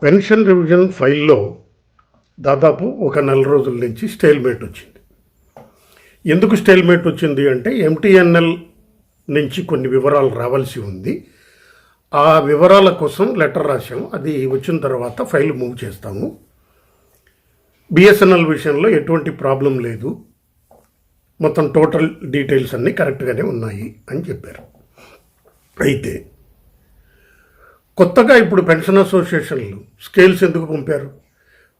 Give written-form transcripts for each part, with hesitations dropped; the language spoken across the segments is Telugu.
పెన్షన్ రివిజన్ ఫైల్లో దాదాపు ఒక నెల రోజుల నుంచి స్టేల్మేట్ వచ్చింది. ఎందుకు స్టేల్మేట్ వచ్చింది అంటే ఎంటీఎన్ఎల్ నుంచి కొన్ని వివరాలు రావాల్సి ఉంది. ఆ వివరాల కోసం లెటర్ రాసాము. అది వచ్చిన తర్వాత ఫైల్ మూవ్ చేస్తాము. బిఎస్ఎన్ఎల్ విషయంలో ఎటువంటి ప్రాబ్లం లేదు, మొత్తం టోటల్ డీటెయిల్స్ అన్నీ కరెక్ట్గానే ఉన్నాయి అని చెప్పారు. అయితే కొత్తగా ఇప్పుడు పెన్షన్ అసోసియేషన్లు స్కేల్స్ ఎందుకు పంపారు?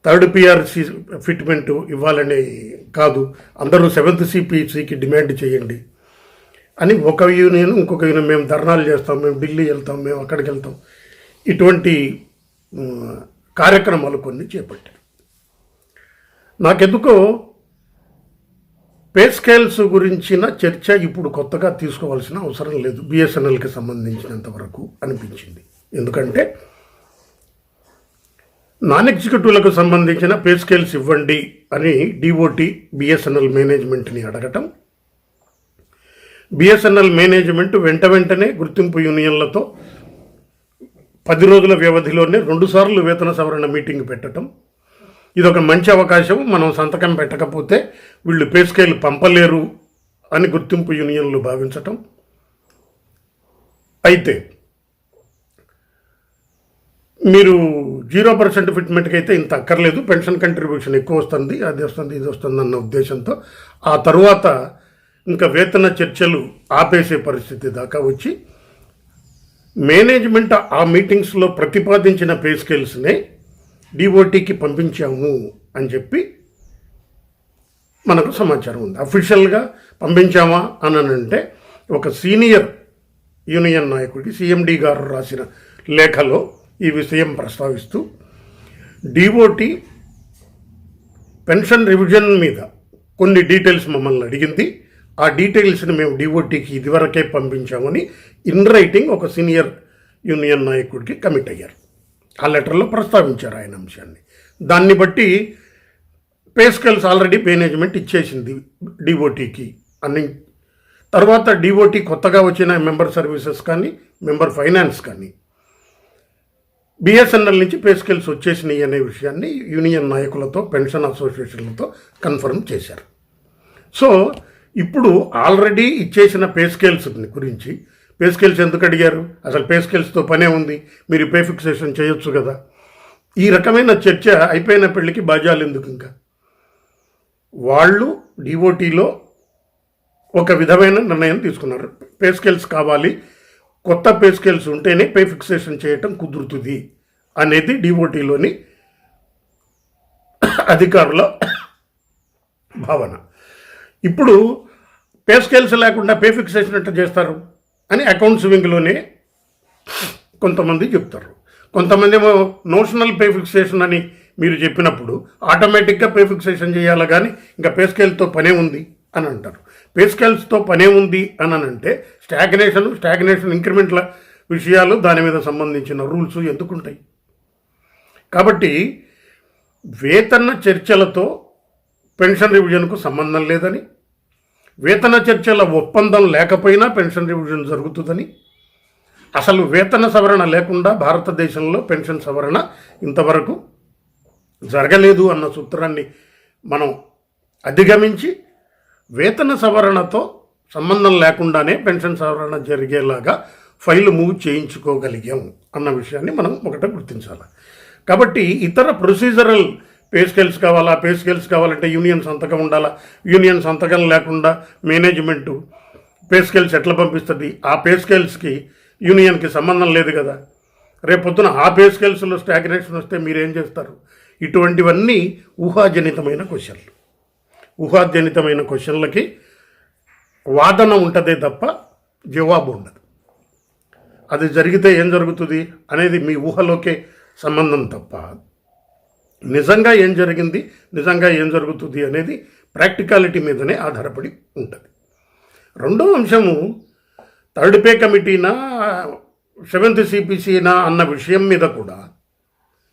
థర్డ్ పిఆర్సి ఫిట్మెంట్ ఇవ్వాలని కాదు, అందరూ 7th సిపిసికి డిమాండ్ చేయండి అని ఒక యూనియన్ ఇంకొక యూనియన్ మేము ధర్నాలు చేస్తాం, మేము ఢిల్లీ వెళ్తాం, మేము అక్కడికి వెళ్తాం, ఇటువంటి కార్యక్రమాలు కొన్ని చేపట్టారు. నాకెందుకో పే స్కేల్స్ గురించిన చర్చ ఇప్పుడు కొత్తగా తీసుకోవాల్సిన అవసరం లేదు బిఎస్ఎన్ఎల్కి సంబంధించినంత వరకు అనిపించింది. ఎందుకంటే నాన్ ఎగ్జిక్యూటివ్లకు సంబంధించిన పే స్కేల్స్ ఇవ్వండి అని డిఓటి బిఎస్ఎన్ఎల్ మేనేజ్మెంట్ని అడగటం, బిఎస్ఎన్ఎల్ మేనేజ్మెంట్ వెంటనే గుర్తింపు యూనియన్లతో 10 రోజుల వ్యవధిలోనే 2 సార్లు వేతన సవరణ మీటింగ్ పెట్టడం, ఇది ఒక మంచి అవకాశం, మనం సంతకం పెట్టకపోతే వీళ్ళు పే స్కేల్ పంపలేరు అని గుర్తింపు యూనియన్లు భావించటం. అయితే మీరు 0% ఫిట్మెంట్కి అయితే ఇంత అక్కర్లేదు, పెన్షన్ కంట్రిబ్యూషన్ ఎక్కువ వస్తుంది, అది వస్తుంది, ఇది వస్తుంది అన్న ఉద్దేశంతో ఆ తరువాత ఇంకా వేతన చర్చలు ఆపేసే పరిస్థితి దాకా వచ్చి మేనేజ్మెంట్ ఆ మీటింగ్స్లో ప్రతిపాదించిన పే స్కేల్స్నే డిఓటీకి పంపించాము అని చెప్పి మనకు సమాచారం ఉంది. అఫీషియల్గా పంపించామా అని అంటే ఒక సీనియర్ యూనియన్ నాయకుడికి సిఎండి గారు రాసిన లేఖలో ఈ విషయం ప్రస్తావిస్తూ డిఓటి పెన్షన్ రివిజన్ మీద కొన్ని డీటెయిల్స్ మమ్మల్ని అడిగింది, ఆ డీటెయిల్స్ని మేము డిఓటీకి ఇదివరకే పంపించామని ఇన్ రైటింగ్ ఒక సీనియర్ యూనియన్ నాయకుడికి కమిట్ అయ్యారు. ఆ లెటర్లో ప్రస్తావించారు ఆయన అంశాన్ని. దాన్ని బట్టి పే స్కేల్స్ ఆల్రెడీ మేనేజ్మెంట్ ఇచ్చేసింది డిఓటీకి అని. తర్వాత డిఓటీ కొత్తగా వచ్చిన మెంబర్ సర్వీసెస్ కానీ మెంబర్ ఫైనాన్స్ కానీ బిఎస్ఎన్ఎల్ నుంచి పే స్కేల్స్ వచ్చేసినాయి అనే విషయాన్ని యూనియన్ నాయకులతో పెన్షన్ అసోసియేషన్లతో కన్ఫర్మ్ చేశారు. సో ఇప్పుడు ఆల్రెడీ ఇచ్చేసిన పే స్కేల్స్ గురించి పే స్కేల్స్ ఎందుకు అడిగారు, అసలు పే స్కేల్స్తో పనే ఉంది, మీరు పే ఫిక్సేషన్ చేయొచ్చు కదా, ఈ రకమైన చర్చ అయిపోయిన పెళ్ళికి బాజాలు ఎందుకు? ఇంకా వాళ్ళు డిఓటీలో ఒక విధమైన నిర్ణయం తీసుకున్నారు, పే స్కేల్స్ కావాలి, కొత్త పే స్కేల్స్ ఉంటేనే పే ఫిక్సేషన్ చేయటం కుదురుతుంది అనేది డిఓటీలోని అధికారుల భావన. ఇప్పుడు పే స్కేల్స్ లేకుండా పే ఫిక్సేషన్ ఎట్లా చేస్తారు అని అకౌంట్స్ వింగ్లోనే కొంతమంది చెప్తారు. కొంతమంది ఏమో నోషనల్ పే ఫిక్సేషన్ అని మీరు చెప్పినప్పుడు ఆటోమేటిక్గా పే ఫిక్సేషన్ చేయాలి, కానీ ఇంకా పే స్కేల్తో పనే ఉంది అని అంటారు. పే స్కేల్స్తో పనే ఉంది అని అంటే స్టాగ్నేషన్ ఇంక్రిమెంట్ల విషయాలు, దాని మీద సంబంధించిన రూల్స్ ఎందుకుంటాయి? కాబట్టి వేతన చర్చలతో పెన్షన్ రివిజన్కు సంబంధం లేదని, వేతన చర్చల ఒప్పందం లేకపోయినా పెన్షన్ రివిజన్ జరుగుతుందని, అసలు వేతన సవరణ లేకుండా భారతదేశంలో పెన్షన్ సవరణ ఇంతవరకు జరగలేదు అన్న సూత్రాన్ని మనం అధిగమించి వేతన సవరణతో సంబంధం లేకుండానే పెన్షన్ సవరణ జరిగేలాగా ఫైల్ మూవ్ చేయించుకోగలిగాం అన్న విషయాన్ని మనం ఒకటే గుర్తించాలి. కాబట్టి ఇతర ప్రొసీజరల్ పే స్కేల్స్ కావాలా, పే స్కేల్స్ కావాలంటే యూనియన్ సంతకం ఉండాలా, యూనియన్ సంతకం లేకుండా మేనేజ్మెంటు పే స్కేల్స్ ఎట్లా పంపిస్తుంది, ఆ పే స్కేల్స్కి యూనియన్కి సంబంధం లేదు కదా, రేపొద్దున ఆ పే స్కేల్స్లో స్టాగ్నేషన్ వస్తే మీరేం చేస్తారు? ఇటువంటివన్నీ ఊహాజనితమైన క్వశ్చన్లు. ఊహాజనితమైన క్వశ్చన్లకి వాదన ఉంటుందే తప్ప జవాబు ఉండదు. అది జరిగితే ఏం జరుగుతుంది అనేది మీ ఊహలోకే సంబంధం తప్ప నిజంగా ఏం జరిగింది, నిజంగా ఏం జరుగుతుంది అనేది ప్రాక్టికాలిటీ మీదనే ఆధారపడి ఉంటుంది. రెండో అంశము థర్డ్ పే కమిటీనా 7th సిపిసినా అన్న విషయం మీద కూడా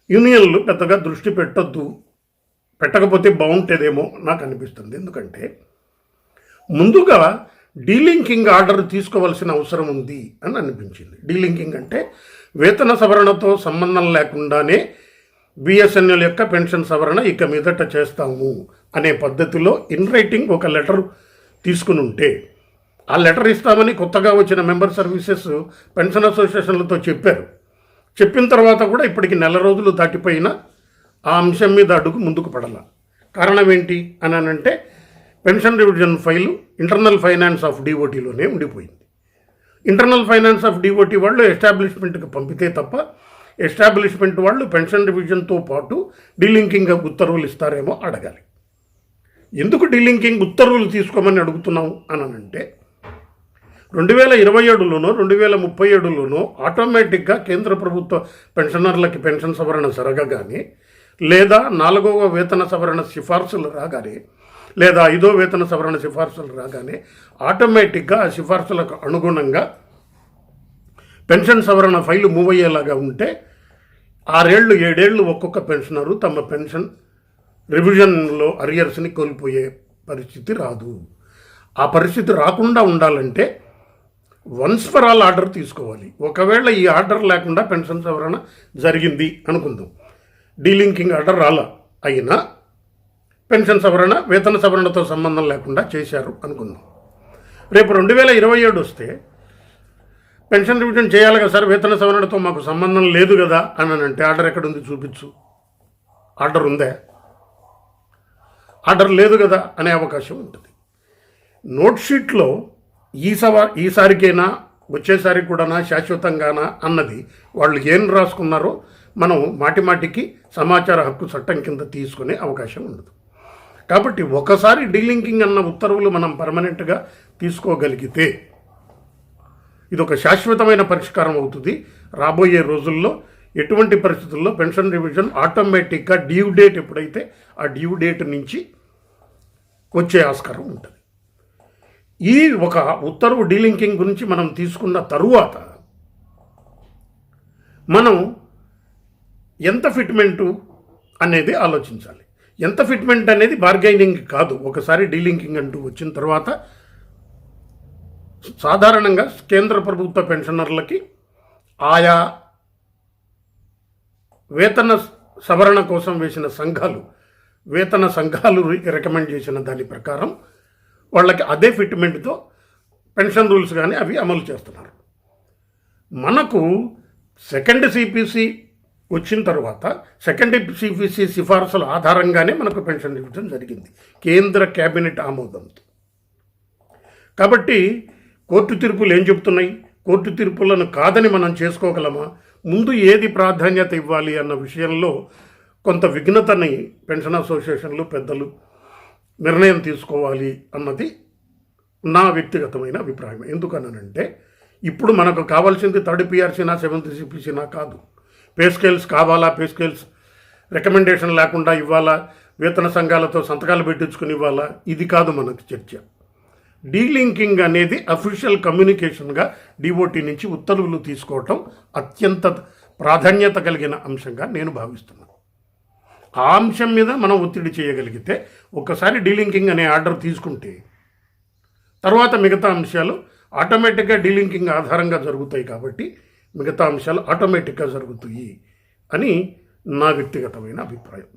యూనియన్లు పెద్దగా దృష్టి పెట్టకపోతే బాగుంటుందేమో నాకు అనిపిస్తుంది. ఎందుకంటే ముందుగా డీలింకింగ్ ఆర్డర్ తీసుకోవాల్సిన అవసరం ఉంది అని అనిపించింది. డీలింకింగ్ అంటే వేతన సవరణతో సంబంధం లేకుండానే బిఎస్ఎన్ఎల్ యొక్క పెన్షన్ సవరణ ఇక మీదట చేస్తాము అనే పద్ధతిలో ఇన్ రైటింగ్ ఒక లెటర్ తీసుకుని ఉంటే, ఆ లెటర్ ఇస్తామని కొత్తగా వచ్చిన మెంబర్ సర్వీసెస్ పెన్షన్ అసోసియేషన్లతో చెప్పారు. చెప్పిన తర్వాత కూడా ఇప్పటికి నెల రోజులు దాటిపోయినా ఆ అంశం మీద అడుగు ముందుకు పడాల. కారణం ఏంటి అని అంటే, pension revision file internal finance of డిఓటీలోనే ఉండిపోయింది. ఇంటర్నల్ ఫైనాన్స్ ఆఫ్ డిఓటీ వాళ్ళు ఎస్టాబ్లిష్మెంట్కి పంపితే తప్ప ఎస్టాబ్లిష్మెంట్ వాళ్ళు పెన్షన్ రివిజన్తో పాటు డీలింకింగ్ ఉత్తర్వులు ఇస్తారేమో అడగాలి. ఎందుకు డీలింకింగ్ ఉత్తర్వులు తీసుకోమని అడుగుతున్నాం అని అంటే, 2027లోనో 2037లోనో ఆటోమేటిక్గా కేంద్ర ప్రభుత్వ పెన్షనర్లకి పెన్షన్ సవరణ జరగగానే, లేదా 4వ వేతన సవరణ సిఫార్సులు రాగానే, లేదా 5వ వేతన సవరణ సిఫార్సులు రాగానే ఆటోమేటిక్గా ఆ సిఫార్సులకు అనుగుణంగా పెన్షన్ సవరణ ఫైలు మూవ్ అయ్యేలాగా ఉంటే 6 ఏళ్ళు 7 ఏళ్ళు ఒక్కొక్క పెన్షనరు తమ పెన్షన్ రివిజన్లో అరియర్స్ని కోల్పోయే పరిస్థితి రాదు. ఆ పరిస్థితి రాకుండా ఉండాలంటే వన్స్ ఫర్ ఆల్ ఆర్డర్ తీసుకోవాలి. ఒకవేళ ఈ ఆర్డర్ లేకుండా పెన్షన్ సవరణ జరిగింది అనుకుందాం, డీలింకింగ్ ఆర్డర్ రాలా, అయినా పెన్షన్ సవరణ వేతన సవరణతో సంబంధం లేకుండా చేశారు అనుకుందాం. రేపు 2027 వస్తే పెన్షన్ రివిజన్ చేయాలి కదా సార్, వేతన సవరణతో మాకు సంబంధం లేదు కదా అని అంటే ఆర్డర్ ఎక్కడుంది చూపించు. ఆర్డర్ ఉందే? ఆర్డర్ లేదు కదా అనే అవకాశం ఉంటుంది. నోట్ షీట్లో ఈసారికైనా వచ్చేసారి కూడానా శాశ్వతంగానా అన్నది వాళ్ళు ఏం రాసుకున్నారో మనం మాటిమాటికి సమాచార హక్కు చట్టం కింద తీసుకునే అవకాశం ఉండదు. కాబట్టి ఒకసారి డీలింకింగ్ అన్న ఉత్తర్వులు మనం పర్మనెంట్గా తీసుకోగలిగితే ఇది ఒక శాశ్వతమైన పరిష్కారం అవుతుంది. రాబోయే రోజుల్లో ఎటువంటి పరిస్థితుల్లో పెన్షన్ రివిజన్ ఆటోమేటిక్గా డ్యూ డేట్ ఎప్పుడైతే ఆ డ్యూ డేట్ నుంచి వచ్చే ఆస్కారం ఉంటుంది. ఈ ఒక ఉత్తర్వు డీలింకింగ్ గురించి మనం తీసుకున్న తరువాత మనం ఎంత ఫిట్మెంటు అనేది ఆలోచించాలి. ఎంత ఫిట్మెంట్ అనేది బార్గైనింగ్ కాదు. ఒకసారి డీలింకింగ్ అంటూ వచ్చిన తర్వాత సాధారణంగా కేంద్ర ప్రభుత్వ పెన్షనర్లకి ఆయా వేతన సవరణ కోసం వేసిన వేతన సంఘాలు రికమెండ్ చేసిన దాని ప్రకారం వాళ్ళకి అదే ఫిట్మెంట్తో పెన్షన్ రూల్స్ కానీ అవి అమలు చేస్తున్నారు. మనకు సెకండ్ సిపిసి వచ్చిన తర్వాత సెకండ్ సిపిసి సిఫార్సుల ఆధారంగానే మనకు పెన్షన్ రివిజన్ జరిగింది కేంద్ర కేబినెట్ ఆమోదంతో. కాబట్టి కోర్టు తీర్పులు ఏం చెప్తున్నాయి? కోర్టు తీర్పులను కాదని మనం చేసుకోగలమా? ముందు ఏది ప్రాధాన్యత ఇవ్వాలి అన్న విషయంలో కొంత విఘ్నతని పెన్షన్ అసోసియేషన్లు పెద్దలు నిర్ణయం తీసుకోవాలి అన్నది నా వ్యక్తిగతమైన అభిప్రాయం. ఎందుకనంటే ఇప్పుడు మనకు కావాల్సింది 3rd పిఆర్సీనా 7th సిపిసినా కాదు. పే స్కేల్స్ కావాలా, పే స్కేల్స్ రికమెండేషన్ లేకుండా ఇవ్వాలా, వేతన సంఘాలతో సంతకాలు పెట్టించుకుని ఇవ్వాలా, ఇది కాదు మనకు చర్చ. డీలింకింగ్ అనేది అఫీషియల్ కమ్యూనికేషన్గా డిఓటీ నుంచి ఉత్తర్వులు తీసుకోవటం అత్యంత ప్రాధాన్యత కలిగిన అంశంగా నేను భావిస్తున్నాను. ఆ అంశం మీద మనం ఒత్తిడి చేయగలిగితే, ఒకసారి డీలింకింగ్ అనే ఆర్డర్ తీసుకుంటే తర్వాత మిగతా అంశాలు ఆటోమేటిక్గా డీలింకింగ్ ఆధారంగా జరుగుతాయి. కాబట్టి మిగతా అంశాలు ఆటోమేటిక్గా జరుగుతాయి అని నా వ్యక్తిగతమైన అభిప్రాయం.